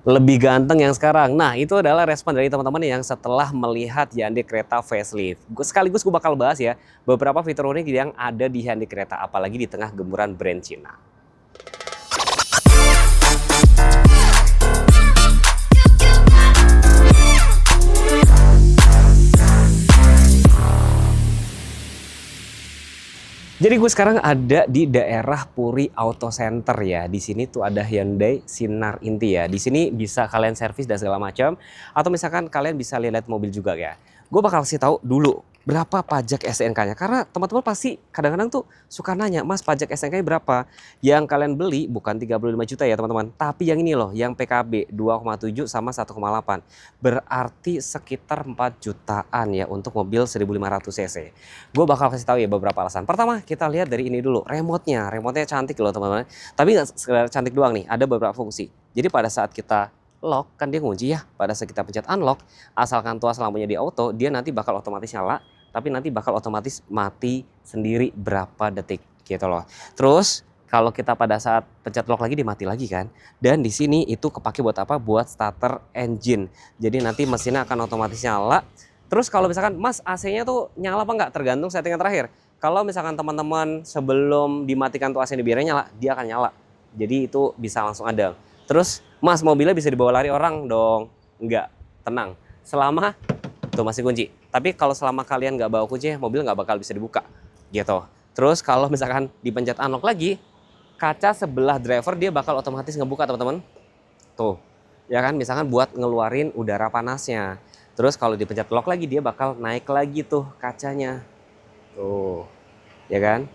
Lebih ganteng yang sekarang. Nah, itu adalah respon dari teman-teman yang setelah melihat Hyundai Creta facelift. Sekaligus gue bakal bahas ya beberapa fitur unik yang ada di Hyundai Creta, apalagi di tengah gemburan brand Cina. Jadi gue sekarang ada di daerah Puri Auto Center ya. Di sini tuh ada Hyundai Sinar Inti ya. Di sini bisa kalian servis dan segala macam. Atau misalkan kalian bisa lihat mobil juga ya. Gue bakal kasih tahu dulu berapa pajak STNK-nya. Karena teman-teman pasti kadang-kadang tuh suka nanya, Mas pajak STNK-nya berapa? Yang kalian beli bukan 35 juta ya teman-teman. Tapi yang ini loh, yang PKB 2,7 sama 1,8. Berarti sekitar 4 jutaan ya untuk mobil 1500 cc. Gue bakal kasih tahu ya beberapa alasan. Pertama, kita lihat dari ini dulu, remote-nya. Remote-nya cantik loh teman-teman. Tapi nggak sekedar cantik doang nih, ada beberapa fungsi. Jadi pada saat kita lock, kan dia ngunci ya. Pada saat kita pencet unlock, asalkan tuas lampunya di auto, dia nanti bakal otomatis nyala, tapi nanti bakal otomatis mati sendiri berapa detik gitu loh. Terus kalau kita pada saat pencet lock lagi dia mati lagi kan. Dan di sini itu kepake buat apa? Buat starter engine. Jadi nanti mesinnya akan otomatis nyala. Terus kalau misalkan Mas AC-nya tuh nyala apa enggak tergantung settingan terakhir. Kalau misalkan teman-teman sebelum dimatikan tuh AC dibiarin nyala, dia akan nyala. Jadi itu bisa langsung ada. Terus Mas mobilnya bisa dibawa lari orang dong? Enggak, tenang. Selama tuh masih kunci. Tapi kalau selama kalian nggak bawa kunci, mobil nggak bakal bisa dibuka gitu. Terus kalau misalkan dipencet unlock lagi, kaca sebelah driver dia bakal otomatis ngebuka teman-teman. Tuh, ya kan, misalkan buat ngeluarin udara panasnya. Terus kalau dipencet lock lagi dia bakal naik lagi tuh kacanya. Tuh, ya kan?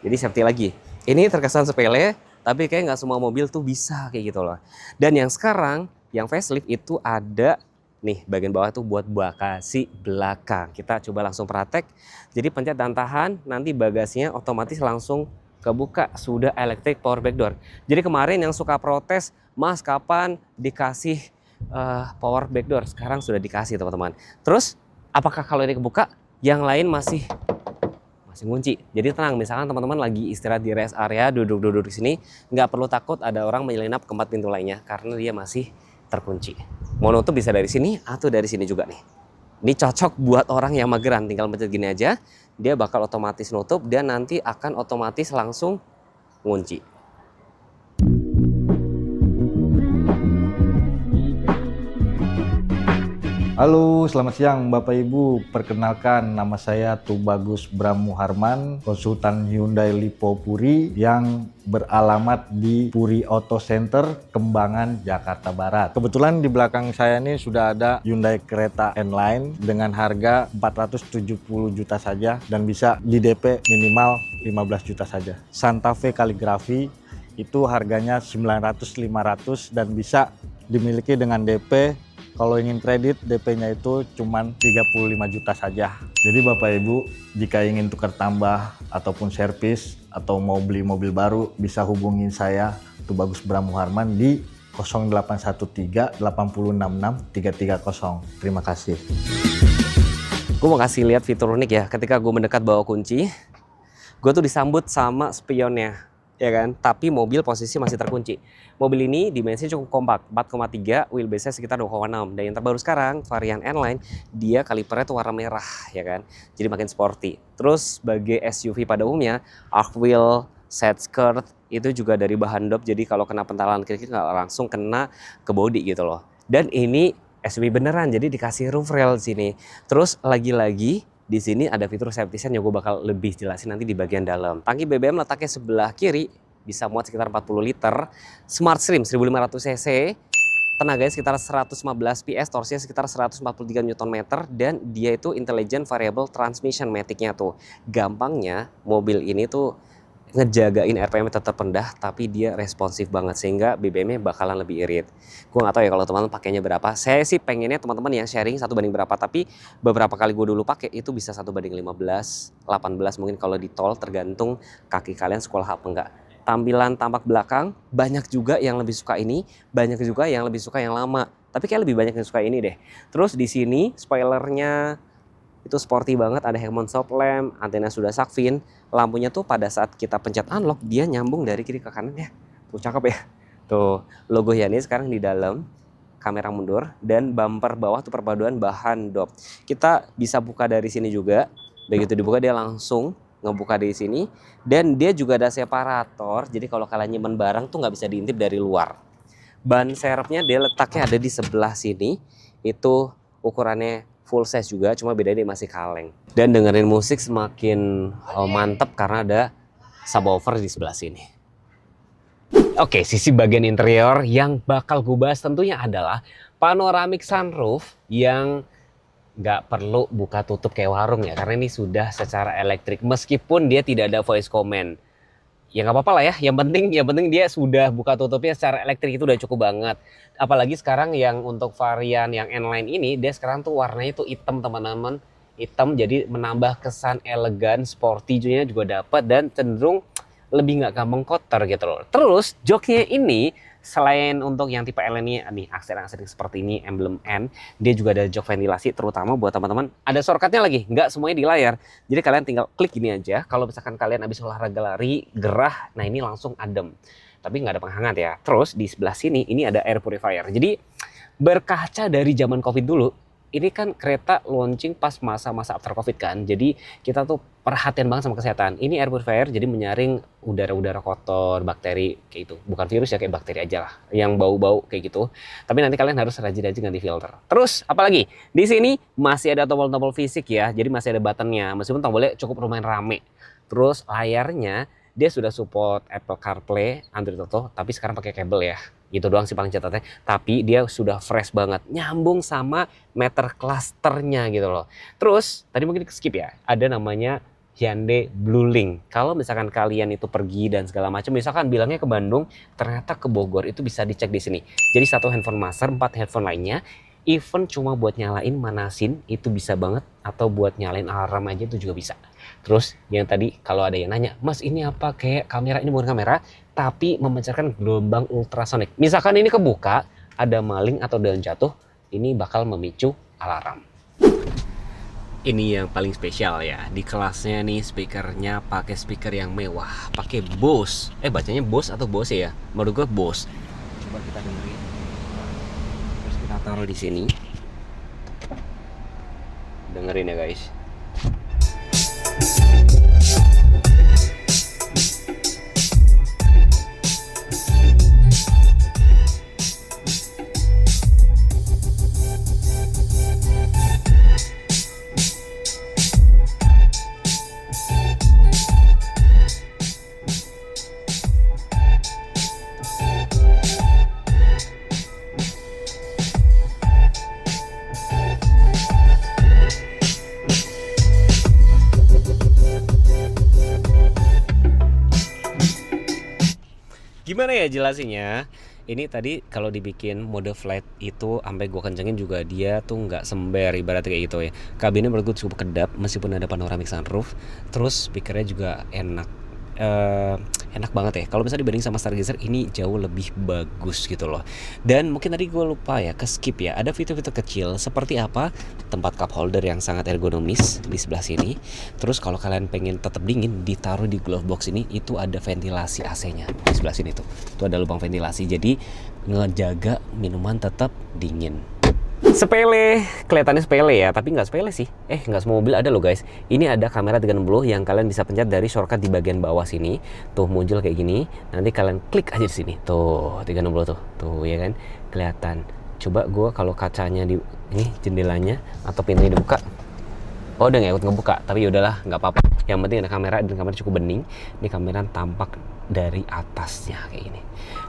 Jadi safety lagi. Ini terkesan sepele, tapi kayak nggak semua mobil tuh bisa kayak gitu loh. Dan yang sekarang, yang facelift itu ada nih bagian bawah tuh buat bagasi belakang. Kita coba langsung praktek. Jadi pencet dan tahan, nanti bagasinya otomatis langsung kebuka. Sudah electric power back door. Jadi kemarin yang suka protes, Mas kapan dikasih power back door? Sekarang sudah dikasih teman-teman. Terus apakah kalau ini kebuka, yang lain masih ngunci? Jadi tenang, misalkan teman-teman lagi istirahat di rest area, duduk-duduk di sini, nggak perlu takut ada orang menyelinap ke 4 pintu lainnya karena dia masih terkunci. Mau nutup bisa dari sini atau dari sini juga nih. Ini cocok buat orang yang mageran, tinggal pencet gini aja, dia bakal otomatis nutup dan nanti akan otomatis langsung ngunci. Halo, selamat siang Bapak Ibu. Perkenalkan, nama saya Tubagus Bramuharman, konsultan Hyundai Lipo Puri yang beralamat di Puri Auto Center, Kembangan, Jakarta Barat. Kebetulan di belakang saya ini sudah ada Hyundai Creta N-Line dengan harga 470 juta saja dan bisa di DP minimal 15 juta saja. Santa Fe Kaligrafi itu harganya 900-500 dan bisa dimiliki dengan DP. Kalau ingin kredit, DP-nya itu cuma 35 juta saja. Jadi Bapak Ibu, jika ingin tukar tambah ataupun servis atau mau beli mobil baru, bisa hubungin saya, Tubagus Bramuharman di 0813 8066 330. Terima kasih. Gue mau kasih lihat fitur unik ya, ketika gue mendekat bawa kunci, gue tuh disambut sama spionnya. Ya kan, tapi mobil posisi masih terkunci. Mobil ini dimensinya cukup kompak, 4,3, wheelbase-nya sekitar 2,6. Dan yang terbaru sekarang, varian N-Line, dia kalipernya tuh warna merah, ya kan. Jadi makin sporty. Terus sebagai SUV pada umumnya, arc wheel, side skirt, itu juga dari bahan dop. Jadi kalau kena pentalan kiri nggak langsung kena ke bodi gitu loh. Dan ini SUV beneran, jadi dikasih roof rail di sini. Terus lagi-lagi, di sini ada fitur safety sense yang gue bakal lebih jelasin nanti di bagian dalam. Tangki BBM letaknya sebelah kiri, bisa muat sekitar 40 liter. Smart Stream 1500 cc, tenaganya sekitar 115 PS, torsinya sekitar 143 Nm, dan dia itu intelligent variable transmission matic-nya tuh. Gampangnya mobil ini tuh ngejagain RPM tetap rendah tapi dia responsif banget sehingga BBM-nya bakalan lebih irit. Gue nggak tahu ya kalau teman-teman pakainya berapa. Saya sih pengennya teman-teman yang sharing 1 banding berapa, tapi beberapa kali gue dulu pakai itu bisa 1 banding 15, 18 mungkin kalau di tol, tergantung kaki kalian sekolah apa enggak. Tampilan tampak belakang banyak juga yang lebih suka ini, banyak juga yang lebih suka yang lama. Tapi kayak lebih banyak yang suka ini deh. Terus di sini spoilernya itu sporty banget, ada Hemon Stop Lamp, antena sudah Sakfin, lampunya tuh pada saat kita pencet unlock dia nyambung dari kiri ke kanan ya. Tuh cakep ya. Tuh, logo Hyundai sekarang di dalam, kamera mundur, dan bumper bawah tuh perpaduan bahan dop. Kita bisa buka dari sini juga. Begitu dibuka dia langsung ngebuka dari sini. Dan dia juga ada separator, jadi kalau kalian nyimpen barang tuh nggak bisa diintip dari luar. Ban serepnya dia letaknya ada di sebelah sini. Itu ukurannya full size juga, cuma bedanya dia masih kaleng. Dan dengerin musik semakin mantep karena ada subwoofer di sebelah sini. Oke, sisi bagian interior yang bakal gue bahas tentunya adalah panoramic sunroof yang nggak perlu buka tutup kayak warung ya, karena ini sudah secara elektrik meskipun dia tidak ada voice command. Ya nggak apa-apa lah ya, yang penting dia sudah buka tutupnya secara elektrik, itu udah cukup banget. Apalagi sekarang yang untuk varian yang N-Line ini, dia sekarang tuh warnanya tuh hitam teman-teman, hitam, jadi menambah kesan elegan, sporty juga dapat, dan cenderung lebih nggak gampang kotor gitu loh. Terus joknya ini selain untuk yang tipe L ini nih aksen-aksen seperti ini, emblem N, dia juga ada jok ventilasi, terutama buat teman-teman. Ada shortcutnya lagi, nggak semuanya di layar. Jadi kalian tinggal klik ini aja. Kalau misalkan kalian habis olahraga lari, gerah, nah ini langsung adem. Tapi nggak ada penghangat ya. Terus di sebelah sini ini ada air purifier. Jadi berkaca dari zaman COVID dulu, ini kan kereta launching pas masa-masa after COVID kan. Jadi kita tuh perhatian banget sama kesehatan. Ini air purifier jadi menyaring udara-udara kotor, bakteri kayak itu. Bukan virus ya, kayak bakteri aja lah. Yang bau-bau kayak gitu. Tapi nanti kalian harus rajin-rajin ganti filter. Terus apalagi? Di sini masih ada tombol-tombol fisik ya. Jadi masih ada buttonnya. Meskipun tombolnya cukup lumayan rame. Terus layarnya dia sudah support Apple CarPlay, Android Auto, tapi sekarang pakai kabel ya. Gitu doang sih paling catatnya. Tapi dia sudah fresh banget, nyambung sama meter clusternya gitu loh. Terus tadi mungkin skip ya, ada namanya Hyundai Blue Link. Kalau misalkan kalian itu pergi dan segala macam, misalkan bilangnya ke Bandung, ternyata ke Bogor, itu bisa dicek di sini. Jadi satu handphone master, 4 handphone lainnya. Even cuma buat nyalain manasin itu bisa banget, atau buat nyalain alarm aja itu juga bisa. Terus yang tadi kalau ada yang nanya, Mas ini apa, kayak kamera, ini bukan kamera, tapi memancarkan gelombang ultrasonik. Misalkan ini kebuka, ada maling atau daun jatuh, ini bakal memicu alarm. Ini yang paling spesial ya, di kelasnya nih speakernya pakai speaker yang mewah, pakai Bose. Bacanya Bose atau Bose ya? Menurut gue Bose. Coba kita dengerin. Terus kita taruh di sini. Dengerin ya guys. Gimana ya jelasinnya? Ini tadi kalau dibikin mode flat itu sampai gue kencengin juga dia tuh nggak sember, ibaratnya kayak gitu ya. Kabinnya menurut gue cukup kedap meskipun ada panoramic sunroof. Terus speakernya juga enak. Enak banget ya. Kalau misalnya dibanding sama Stargazer ini jauh lebih bagus gitu loh. Dan mungkin tadi gue lupa ya, ke skip ya. Ada fitur-fitur kecil seperti apa? Tempat cup holder yang sangat ergonomis di sebelah sini. Terus kalau kalian pengen tetap dingin, ditaruh di glove box ini itu ada ventilasi AC-nya di sebelah sini tuh. Itu ada lubang ventilasi. Jadi ngejaga minuman tetap dingin. Sepele, kelihatannya sepele ya, tapi nggak sepele sih. Nggak semua mobil ada loh guys. Ini ada kamera 360 yang kalian bisa pencet dari shortcut di bagian bawah sini. Tuh muncul kayak gini. Nanti kalian klik aja di sini. Tuh 360 tuh, tuh ya kan, kelihatan. Coba gue kalau kacanya di ini jendelanya atau pintunya dibuka. Oh udah nggak ikut ngebuka, tapi yaudahlah nggak apa-apa. Yang penting ada kamera dan kamera cukup bening. Ini kamera tampak dari atasnya kayak gini.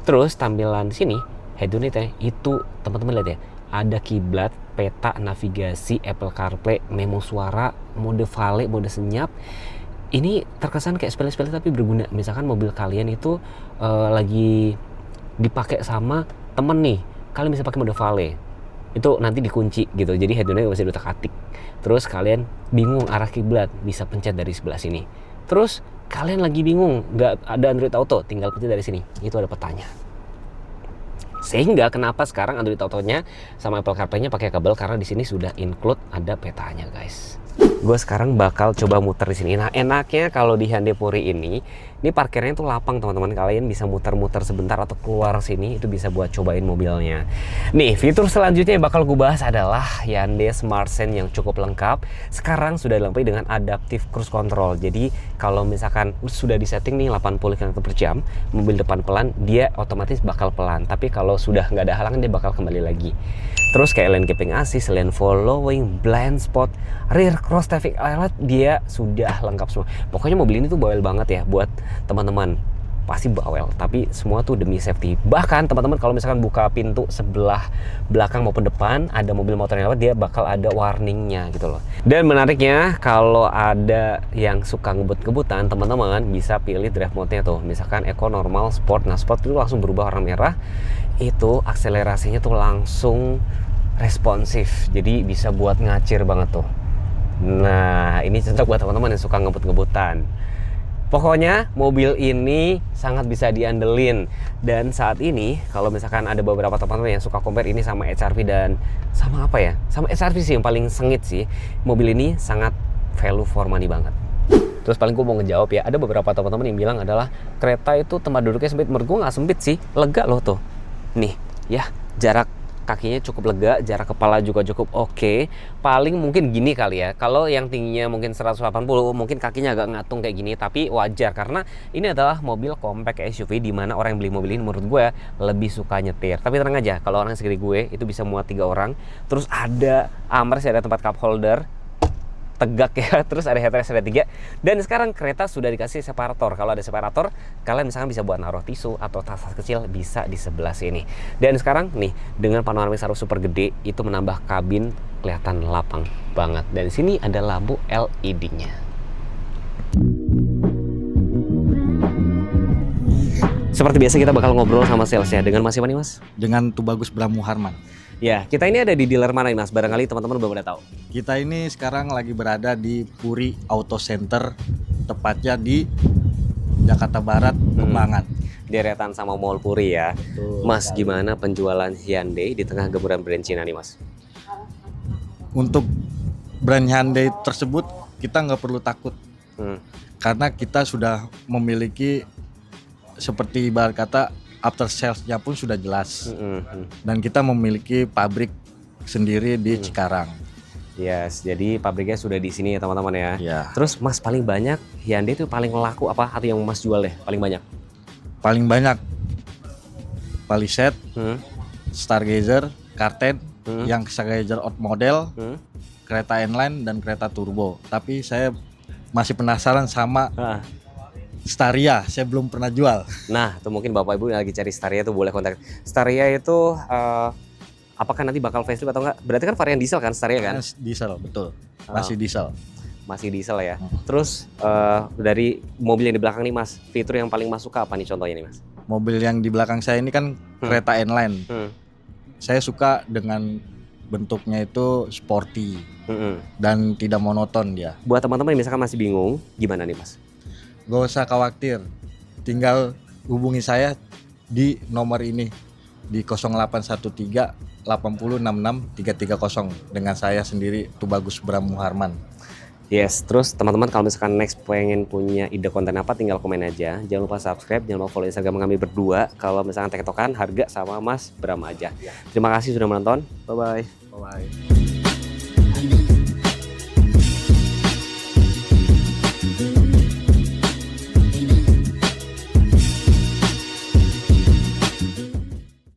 Terus tampilan sini head unitnya itu teman-teman lihat ya. Ada kiblat, peta, navigasi, Apple CarPlay, memo suara, mode vale, mode senyap. Ini terkesan kayak sepele-sepele tapi berguna. Misalkan mobil kalian itu lagi dipakai sama temen nih, kalian bisa pakai mode vale. Itu nanti dikunci gitu, jadi head unitnya bisa diutak-atik. Terus kalian bingung arah kiblat, bisa pencet dari sebelah sini. Terus kalian lagi bingung, nggak ada Android Auto, tinggal pencet dari sini. Itu ada petanya. Sehingga kenapa sekarang Android Auto-nya sama Apple CarPlay-nya pakai kabel, karena di sini sudah include ada petanya guys. Gue sekarang bakal coba muter di sini. Nah enaknya kalau di Hyundai Puri ini Ini parkirnya tuh lapang teman-teman, kalian bisa muter-muter sebentar atau keluar sini itu bisa buat cobain mobilnya. Nih, fitur selanjutnya yang bakal gue bahas adalah Hyundai Smart Sense yang cukup lengkap. Sekarang sudah dilengkapi dengan Adaptive Cruise Control. Jadi kalau misalkan sudah disetting nih 80 km/jam, mobil depan pelan, dia otomatis bakal pelan. Tapi kalau sudah nggak ada halangan dia bakal kembali lagi. Terus kayak lane keeping assist, lane following, blind spot, rear cross traffic alert, dia sudah lengkap semua. Pokoknya mobil ini tuh bawel banget ya buat teman-teman. Pasti bawel, tapi semua tuh demi safety. Bahkan teman-teman kalau misalkan buka pintu sebelah belakang maupun depan ada mobil motor yang lewat, dia bakal ada warningnya gitu loh. Dan menariknya kalau ada yang suka ngebut-ngebutan, teman-teman bisa pilih drive mode-nya tuh. Misalkan Eco, Normal, Sport. Nah Sport itu langsung berubah warna merah. Itu akselerasinya tuh langsung responsif, jadi bisa buat ngacir banget tuh. Nah ini cocok buat teman-teman yang suka ngebut-ngebutan. Pokoknya mobil ini sangat bisa diandelin. Dan saat ini kalau misalkan ada beberapa teman-teman yang suka compare ini sama HR-V dan sama apa ya, sama HR-V sih yang paling sengit sih, mobil ini sangat value for money banget. Terus paling gue mau ngejawab ya, ada beberapa teman-teman yang bilang adalah kereta itu tempat duduknya sempit. Menurut gue nggak sempit sih, lega loh tuh. Nih ya, jarak kakinya cukup lega, jarak kepala juga cukup oke. Paling mungkin gini kali ya, kalau yang tingginya mungkin 180 mungkin kakinya agak ngatung kayak gini, tapi wajar karena ini adalah mobil compact SUV di mana orang yang beli mobil ini menurut gue lebih suka nyetir. Tapi tenang aja, kalau orang segede gue itu bisa muat 3 orang. Terus ada armrest, ada tempat cup holder tegak ya, terus ada headrest ada 3. Dan sekarang kereta sudah dikasih separator. Kalau ada separator, kalian misalkan bisa buat naruh tisu atau tas-tas kecil bisa di sebelah sini. Dan sekarang nih dengan panoramik sunroof super gede itu menambah kabin kelihatan lapang banget. Dan di sini ada lampu LED-nya. Seperti biasa kita bakal ngobrol sama salesnya. Dengan Mas siapa nih Mas? Dengan Tubagus Bramu Harman. Ya, kita ini ada di dealer mana nih Mas? Barangkali teman-teman belum pada tahu. Kita ini sekarang lagi berada di Puri Auto Center, tepatnya di Jakarta Barat, Kembangan. Deretan sama Mall Puri ya. Betul Mas, sekali. gimana penjualan Hyundai di tengah gempuran brand Cina nih Mas? Untuk brand Hyundai tersebut kita nggak perlu takut, karena kita sudah memiliki seperti ibarat kata after sales-nya pun sudah jelas. Dan kita memiliki pabrik sendiri di Cikarang. Yes, jadi pabriknya sudah di sini ya teman-teman ya. Ya. Terus Mas paling banyak Hyundai itu paling laku apa atau yang Mas jual deh paling banyak? Paling banyak Palisade, Stargazer, Karten, yang Stargazer Out model, kereta inline dan kereta turbo. Tapi saya masih penasaran sama Staria, saya belum pernah jual. Nah, tuh mungkin Bapak Ibu yang lagi cari Staria tuh boleh kontak. Staria itu apakah nanti bakal facelift atau enggak? Berarti kan varian diesel kan Staria kan? Diesel, betul. Masih diesel. Masih diesel ya. Terus dari mobil yang di belakang nih Mas, fitur yang paling Mas suka apa nih contohnya nih Mas? Mobil yang di belakang saya ini kan kereta inline. Saya suka dengan bentuknya itu sporty dan tidak monoton dia. Buat teman-teman yang misalkan masih bingung, gimana nih Mas? Gak usah khawatir, tinggal hubungi saya di nomor ini di 0813 80 66 330 dengan saya sendiri Tubagus Bramu Harman. Yes, terus teman-teman kalau misalkan next pengen punya ide konten apa tinggal komen aja. Jangan lupa subscribe, jangan lupa follow Instagram kami berdua. Kalau misalkan tektokan harga sama Mas Bram aja. Terima kasih sudah menonton. Bye bye. Bye.